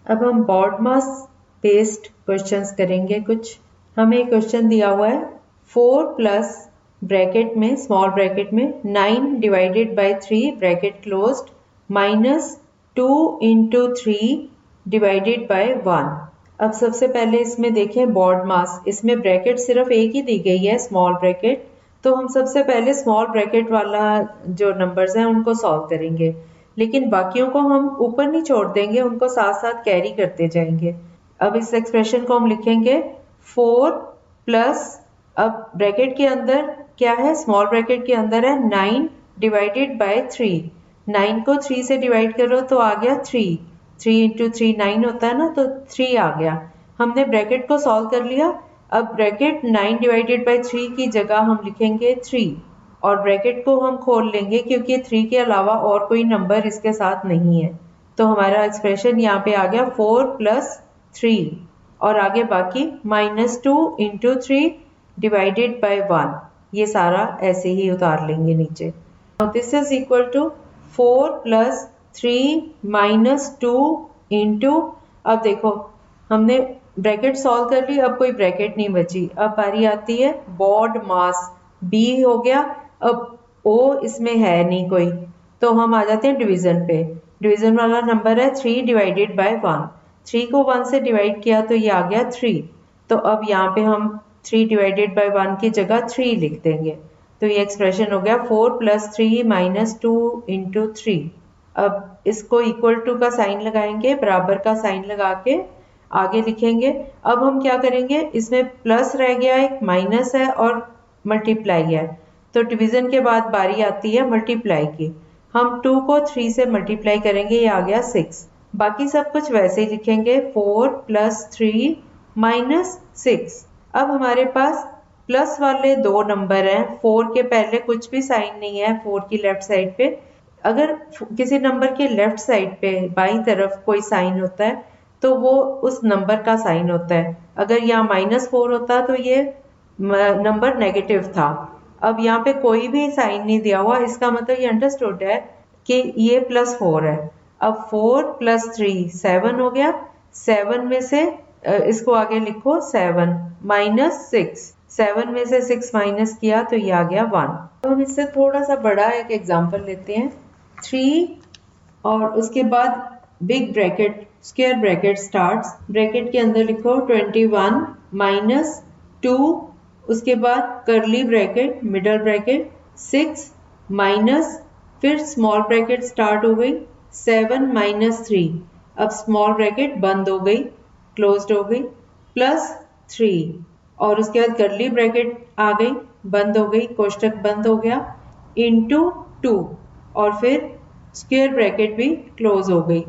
अब हम बॉड मास based questions करेंगे कुछ। हमें क्वेश्चन दिया हुआ है 4 प्लस ब्रैकेट में स्मॉल ब्रैकेट में 9 divided by 3 bracket closed minus 2 into 3 divided by 1। अब सबसे पहले इसमें देखें बॉड मास, इसमें ब्रैकेट सिर्फ एक ही दी गई है स्मॉल ब्रैकेट, तो हम सबसे पहले स्मॉल ब्रैकेट वाला जो नंबर्स हैं उनको सॉल्व करेंगे, लेकिन बाकियों को हम ऊपर नहीं छोड़ देंगे, उनको साथ साथ कैरी करते जाएंगे। अब इस एक्सप्रेशन को हम लिखेंगे 4 प्लस, अब ब्रैकेट के अंदर क्या है, स्मॉल ब्रैकेट के अंदर है 9 डिवाइडेड बाय 3। 9 को 3 से डिवाइड करो तो आ गया 3। 3 इंटू 3 9 होता है ना, तो 3 आ गया। हमने ब्रैकेट को सॉल्व कर लिया। अब ब्रैकेट 9 डिवाइडेड बाय 3 की जगह हम लिखेंगे 3 और ब्रैकेट को हम खोल लेंगे क्योंकि 3 के अलावा और कोई नंबर इसके साथ नहीं है। तो हमारा एक्सप्रेशन यहाँ पे आ गया 4 प्लस 3 और आगे बाकी -2 इंटू 3 डिवाइडेड बाय 1। ये सारा ऐसे ही उतार लेंगे नीचे। This is equal to 4 plus 3 -2 into, अब देखो हमने ब्रैकेट सॉल्व कर ली, अब कोई ब्रैकेट नहीं बची। अब बारी आती है बॉड मास, B हो गया, अब O इसमें है नहीं कोई, तो हम आ जाते हैं डिवीजन पे। डिवीजन वाला नंबर है 3 डिवाइडेड बाय 1। 3 को 1 से डिवाइड किया तो ये आ गया 3। तो अब यहाँ पे हम 3 डिवाइडेड बाय 1 की जगह 3 लिख देंगे। तो ये एक्सप्रेशन हो गया 4 प्लस 3 -2 इंटू 3। अब इसको इक्वल टू का साइन लगाएंगे, बराबर का साइन लगा के आगे लिखेंगे। अब हम क्या करेंगे, इसमें प्लस रह गया, एक माइनस है और मल्टीप्लाई है, तो डिवीजन के बाद बारी आती है मल्टीप्लाई की। हम 2 को 3 से मल्टीप्लाई करेंगे, ये आ गया 6। बाकी सब कुछ वैसे ही लिखेंगे 4 प्लस 3 -6। अब हमारे पास प्लस वाले दो नंबर हैं, 4 के पहले कुछ भी साइन नहीं है 4 की लेफ्ट साइड पे। अगर किसी नंबर के लेफ्ट साइड पे बाईं तरफ कोई साइन होता है तो वो उस नंबर का साइन होता है। अगर यहाँ -4 होता तो ये नंबर नेगेटिव था। अब यहाँ पे कोई भी साइन नहीं दिया हुआ, इसका मतलब ये अंडरस्टूड है कि ये +4 है। अब 4 प्लस 3 7 हो गया। 7 में से इसको आगे लिखो 7 -6। 7 में से 6 माइनस किया तो ये आ गया 1। तो हम इससे थोड़ा सा बड़ा एक एग्जाम्पल लेते हैं। 3 और उसके बाद big bracket square bracket starts, bracket के अंदर लिखो 21 -2, उसके बाद curly bracket middle bracket 6 minus, फिर स्मॉल ब्रैकेट स्टार्ट हो गई 7 -3। अब स्मॉल ब्रैकेट बंद हो गई, क्लोज्ड हो गई, +3 और उसके बाद कर्ली ब्रैकेट आ गई, बंद हो गई, कोष्टक बंद हो गया, इंटू 2 और फिर स्क्वायर ब्रैकेट भी क्लोज हो गई,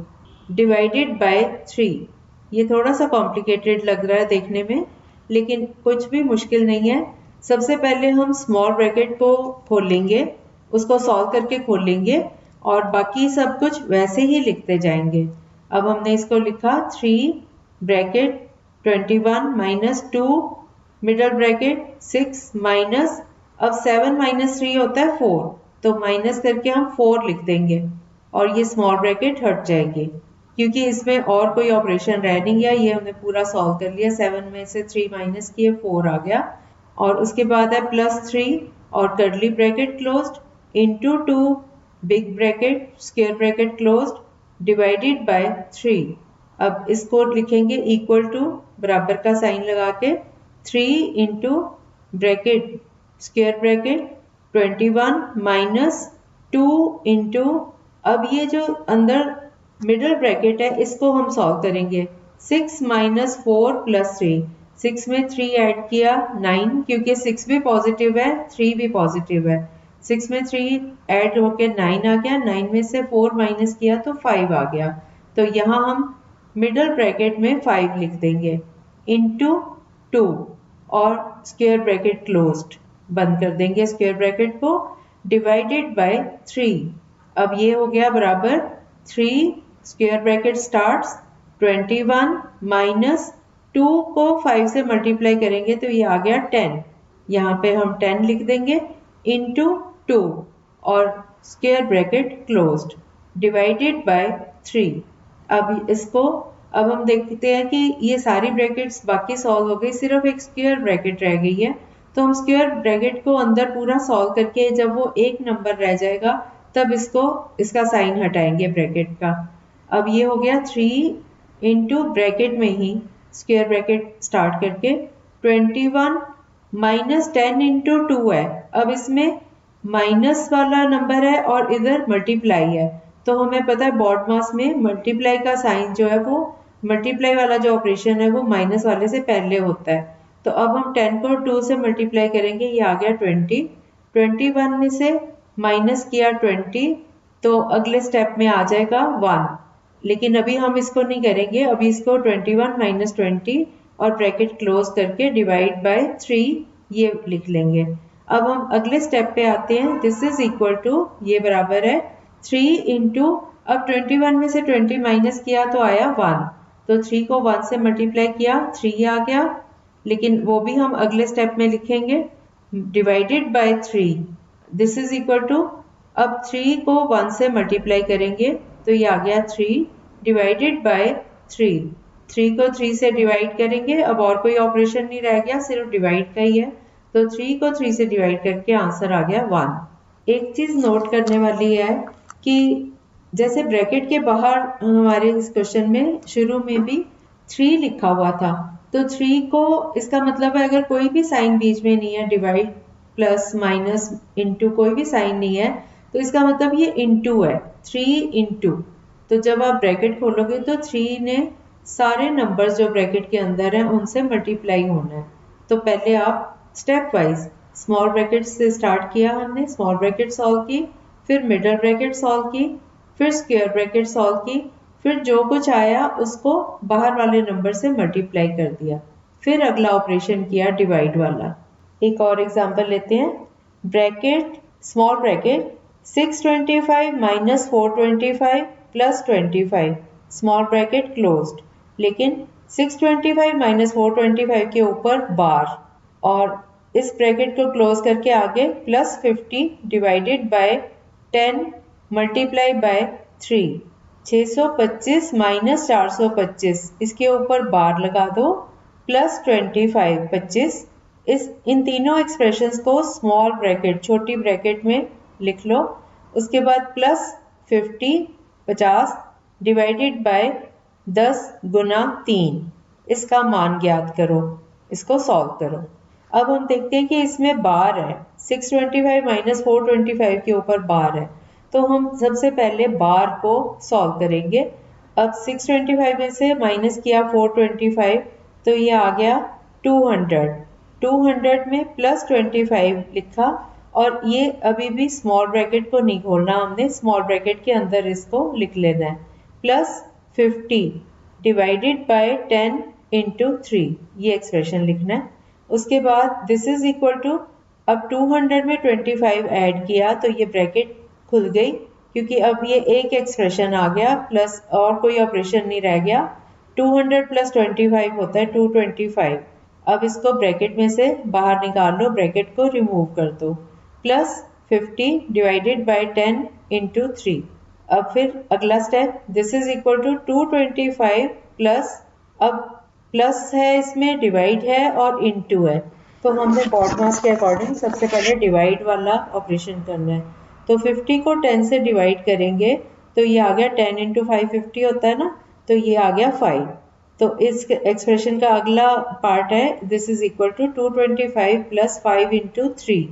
डिवाइडेड बाय 3। ये थोड़ा सा कॉम्प्लिकेटेड लग रहा है देखने में, लेकिन कुछ भी मुश्किल नहीं है। सबसे पहले हम स्मॉल ब्रैकेट को खोलेंगे, उसको सॉल्व करके खोलेंगे और बाकी सब कुछ वैसे ही लिखते जाएंगे। अब हमने इसको लिखा 3 ब्रैकेट 21 -2 मिडल ब्रैकेट 6 माइनस, अब 7 -3 होता है 4, तो माइनस करके हम 4 लिख देंगे और ये स्मॉल ब्रैकेट हट जाएगी क्योंकि इसमें और कोई ऑपरेशन रह नहीं गया। ये हमने पूरा सॉल्व कर लिया, 7 में से 3 माइनस किए 4 आ गया और उसके बाद है +3 और curly bracket closed into 2 big bracket square bracket closed divided by 3। अब इसको लिखेंगे इक्वल टू, बराबर का साइन लगा के 3 into bracket square bracket 21 -2 into, अब ये जो अंदर मिडल ब्रैकेट है इसको हम सॉल्व करेंगे। 6 - 4 + 3, 6 में 3 ऐड किया 9, क्योंकि 6 भी पॉजिटिव है 3 भी पॉजिटिव है। 6 में 3 ऐड होके 9 आ गया, 9 में से 4 माइनस किया तो 5 आ गया। तो यहाँ हम मिडल ब्रैकेट में 5 लिख देंगे इंटू 2 और स्क्वायर ब्रैकेट क्लोज्ड, बंद कर देंगे स्क्वायर ब्रैकेट को, डिवाइडेड बाय 3। अब ये हो गया बराबर 3 स्क्वायर ब्रैकेट स्टार्ट्स 21 -2 को 5 से मल्टीप्लाई करेंगे तो ये आ गया 10। यहाँ पे हम 10 लिख देंगे इंटू 2 और square bracket closed divided by 3। अब इसको अब हम देखते हैं कि ये सारी ब्रैकेट्स बाकी सॉल्व हो गई, सिर्फ एक स्क्वायर ब्रैकेट रह गई है। तो हम स्क्वायर ब्रैकेट को अंदर पूरा सॉल्व करके जब वो एक नंबर रह जाएगा तब इसका साइन हटाएंगे ब्रैकेट का। अब ये हो गया 3 इंटू ब्रैकेट में ही स्क्वायर ब्रैकेट स्टार्ट करके 21 माइनस 10 इंटू 2 है। अब इसमें माइनस वाला नंबर है और इधर मल्टीप्लाई है, तो हमें पता है बॉडमास में मल्टीप्लाई का साइन जो है वो मल्टीप्लाई वाला जो ऑपरेशन है वो माइनस वाले से पहले होता है। तो अब हम 10 को 2 से मल्टीप्लाई करेंगे, ये आ गया 20। 21 में से माइनस किया 20 तो अगले स्टेप में आ जाएगा 1, लेकिन अभी हम इसको नहीं करेंगे, अभी इसको 21 माइनस 20 और ब्रैकेट क्लोज करके डिवाइड बाय 3 ये लिख लेंगे। अब हम अगले स्टेप पे आते हैं, दिस इज इक्वल टू ये बराबर है 3 इंटू, अब 21 में से 20 माइनस किया तो आया 1, तो 3 को 1 से मल्टीप्लाई किया 3 आ गया, लेकिन वो भी हम अगले स्टेप में लिखेंगे divided by 3, this is equal to, अब 3 को 1 से मल्टीप्लाई करेंगे तो ये आ गया 3 डिवाइडेड बाय 3, 3 को 3 से डिवाइड करेंगे, अब और कोई ऑपरेशन नहीं रह गया, सिर्फ डिवाइड का ही है, तो 3 को 3 से डिवाइड करके आंसर आ गया 1। एक चीज नोट करने वाली है कि जैसे ब्रैकेट के बाहर हमारे इस क्वेश्चन में शुरू में भी 3 लिखा हुआ था, तो 3 को इसका मतलब है अगर कोई भी साइन बीच में नहीं है, डिवाइड प्लस माइनस इंटू कोई भी साइन नहीं है, तो इसका मतलब ये इंटू है, 3 इंटू। तो जब आप ब्रैकेट खोलोगे तो 3 ने सारे नंबर्स जो ब्रैकेट के अंदर हैं उनसे मल्टीप्लाई होना है। तो पहले आप स्टेप वाइज स्मॉल ब्रैकेट से स्टार्ट किया हमने, स्मॉल ब्रैकेट सॉल्व की, फिर मिडल ब्रैकेट सॉल्व की, फिर स्क्वायर ब्रैकेट सॉल्व की, फिर जो कुछ आया उसको बाहर वाले नंबर से मल्टीप्लाई कर दिया, फिर अगला ऑपरेशन किया डिवाइड वाला। एक और एग्जांपल लेते हैं, bracket small bracket 625 minus 425 plus 25 small bracket closed, लेकिन 625 माइनस 425 के ऊपर बार और इस ब्रैकेट को क्लोज करके आगे plus 50 divided by 10 multiply by 3, 625 minus 425 इसके ऊपर बार लगा दो प्लस 25 25, इन तीनों एक्सप्रेशंस को स्मॉल ब्रैकेट छोटी ब्रैकेट में लिख लो, उसके बाद प्लस 50 डिवाइडेड बाय 10 गुना 3, इसका मान ज्ञात करो, इसको सॉल्व करो। अब हम देखते हैं कि इसमें बार है, 625 माइनस 425 के ऊपर बार है, तो हम सबसे पहले बार को सॉल्व करेंगे। अब 625 में से माइनस किया 425 तो ये आ गया 200, 200 में प्लस 25 लिखा, और ये अभी भी स्मॉल ब्रैकेट को नहीं खोलना, हमने स्मॉल ब्रैकेट के अंदर इसको लिख लेना है, प्लस 50 डिवाइडेड बाय 10 इंटू 3 ये एक्सप्रेशन लिखना है। उसके बाद दिस इज इक्वल टू, अब 200 में 25 ऐड किया तो ये ब्रैकेट खुल गई, क्योंकि अब ये एक एक्सप्रेशन आ गया प्लस और कोई ऑपरेशन नहीं रह गया, 200 प्लस 25 होता है 225। अब इसको ब्रैकेट में से बाहर निकाल लो, ब्रैकेट को रिमूव कर दो, प्लस 50 डिवाइडेड बाय 10 इंटू 3। अब फिर अगला step, this is equal to 225 plus, अब प्लस है इसमें, डिवाइड है और इनटू है, तो हमने बॉडमास के अकॉर्डिंग सबसे पहले डिवाइड वाला ऑपरेशन करना है। तो 50 को 10 से डिवाइड करेंगे तो ये आ गया 10 इंटू 5 50 होता है ना, तो ये आ गया 5। तो इस एक्सप्रेशन का अगला पार्ट है, this is equal to 225 plus 5 into 3।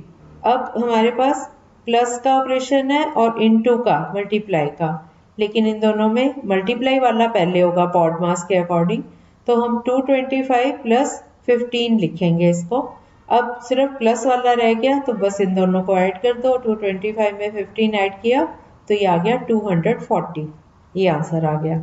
अब हमारे पास प्लस का ऑपरेशन है और इनटू का मल्टीप्लाई का, लेकिन इन दोनों में मल्टीप्लाई वाला पहले होगा बॉडमास के अकॉर्डिंग, तो हम 225 प्लस 15 लिखेंगे इसको। अब सिर्फ प्लस वाला रह गया तो बस इन दोनों को ऐड कर दो, 225 में 15 ऐड किया तो ये आ गया 240, ये आंसर आ गया।